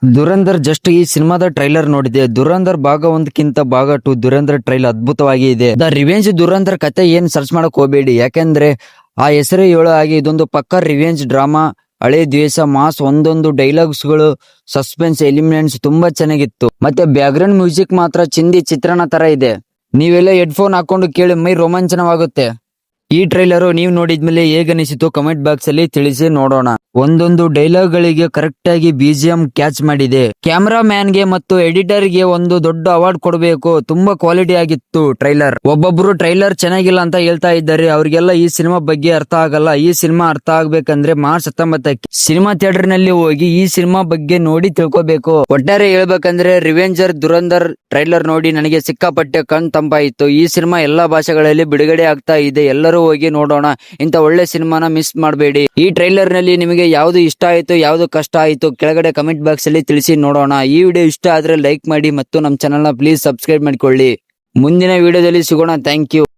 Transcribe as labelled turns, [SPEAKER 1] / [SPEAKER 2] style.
[SPEAKER 1] Dhurandhar just ಈ ಸಿನಿಮಾದ trailer ನೋಡಿದೆ. ದುರಂಧರ್ ಭಾಗ 1ಕ್ಕಿಂತ ಭಾಗ 2 ದುರಂಧರ್ ಟ್ರೈಲರ್ ಅದ್ಭುತವಾಗಿ ಇದೆ. ದ ರಿವೆಂಜ್ ದುರಂಧರ್ ಕತೆ ಏನ್ ಸರ್ಚ್ ಮಾಡಕ್ ಹೋಗಬೇಡಿ, ಯಾಕೆಂದ್ರೆ ಆ ಹೆಸರೇ ಹೇಳೋ ಹಾಗೆ ಇದೊಂದು ಪಕ್ಕ ರಿವೆಂಜ್ ಡ್ರಾಮಾ. ಹಳೆ ದ್ವೇಷ, ಮಾಸ್, ಒಂದೊಂದು ಡೈಲಾಗ್ಸ್ ಗಳು, ಸಸ್ಪೆನ್ಸ್ ಎಲಿಮೆಂಟ್ಸ್ ತುಂಬಾ ಚೆನ್ನಾಗಿತ್ತು. ಮತ್ತೆ ಬ್ಯಾಕ್ಗ್ರೌಂಡ್ ಮ್ಯೂಸಿಕ್ ಮಾತ್ರ ಚಿಂದಿ ಚಿತ್ರಣ ತರ ಇದೆ. ನೀವೆಲ್ಲ ಹೆಡ್ಫೋನ್ ಹಾಕೊಂಡು ಕೇಳಿ, ಮೈ ರೋಮಾಂಚನವಾಗುತ್ತೆ. ಈ ಟ್ರೈಲರ್ ನೀವು ನೋಡಿದ್ಮೇಲೆ ಹೇಗನಿಸಿತು ಕಮೆಂಟ್ ಬಾಕ್ಸ್ ಅಲ್ಲಿ ತಿಳಿಸಿ ನೋಡೋಣ. ಒಂದೊಂದು ಡೈಲಾಗ್ ಗಳಿಗೆ ಕರೆಕ್ಟ್ ಆಗಿ BGM ಕ್ಯಾಚ್ ಮಾಡಿದೆ. ಕ್ಯಾಮರಾ ಮ್ಯಾನ್ ಗೆ ಮತ್ತು ಎಡಿಟರ್ ಗೆ ಒಂದು ದೊಡ್ಡ ಅವಾರ್ಡ್ ಕೊಡಬೇಕು. ತುಂಬಾ ಕ್ವಾಲಿಟಿ ಆಗಿತ್ತು ಟ್ರೈಲರ್. ಒಬ್ಬೊಬ್ರು ಟ್ರೈಲರ್ ಚೆನ್ನಾಗಿಲ್ಲ ಅಂತ ಹೇಳ್ತಾ ಇದ್ದಾರೆ. ಅವ್ರಿಗೆಲ್ಲ ಈ ಸಿನಿಮಾ ಬಗ್ಗೆ ಅರ್ಥ ಆಗಲ್ಲ. ಈ ಸಿನಿಮಾ ಅರ್ಥ ಆಗ್ಬೇಕಂದ್ರೆ ಮಾರ್ಚ್ 19ಕ್ಕೆ ಸಿನಿಮಾ ಥಿಯೇಟರ್ ನಲ್ಲಿ ಹೋಗಿ ಈ ಸಿನಿಮಾ ಬಗ್ಗೆ ನೋಡಿ ತಿಳ್ಕೊಬೇಕು. ಒಟ್ಟಾರೆ ಹೇಳ್ಬೇಕಂದ್ರೆ ರಿವೆಂಜರ್ ದುರಂಧರ್ ಟ್ರೈಲರ್ ನೋಡಿ ನನಗೆ ಸಿಕ್ಕಾಪಟ್ಟೆ ಕಣ್ ತಂಪಾಯಿತು. ಈ ಸಿನಿಮಾ ಎಲ್ಲಾ ಭಾಷೆಗಳಲ್ಲಿ ಬಿಡುಗಡೆ ಆಗ್ತಾ ಇದೆ. ಎಲ್ಲರೂ ಹೋಗಿ ನೋಡೋಣ. ಇಂತ ಒಳ್ಳೆ ಸಿನಿಮಾನ ಮಿಸ್ ಮಾಡಬೇಡಿ. ಈ ಟ್ರೈಲರ್ ನಲ್ಲಿ ನಿಮಗೆ ಯಾವ್ದು ಇಷ್ಟ ಆಯ್ತು, ಯಾವ್ದು ಕಷ್ಟ ಆಯ್ತು ಕೆಳಗಡೆ ಕಮೆಂಟ್ ಬಾಕ್ಸ್ ಅಲ್ಲಿ ತಿಳಿಸಿ ನೋಡೋಣ. ಈ ವಿಡಿಯೋ ಇಷ್ಟ ಆದ್ರೆ ಲೈಕ್ ಮಾಡಿ ಮತ್ತು ನಮ್ಮ ಚಾನೆಲ್ ನ ಪ್ಲೀಸ್ ಸಬ್ಸ್ಕ್ರೈಬ್ ಮಾಡಿಕೊಳ್ಳಿ. ಮುಂದಿನ ವಿಡಿಯೋದಲ್ಲಿ ಸಿಗೋಣ. Thank you.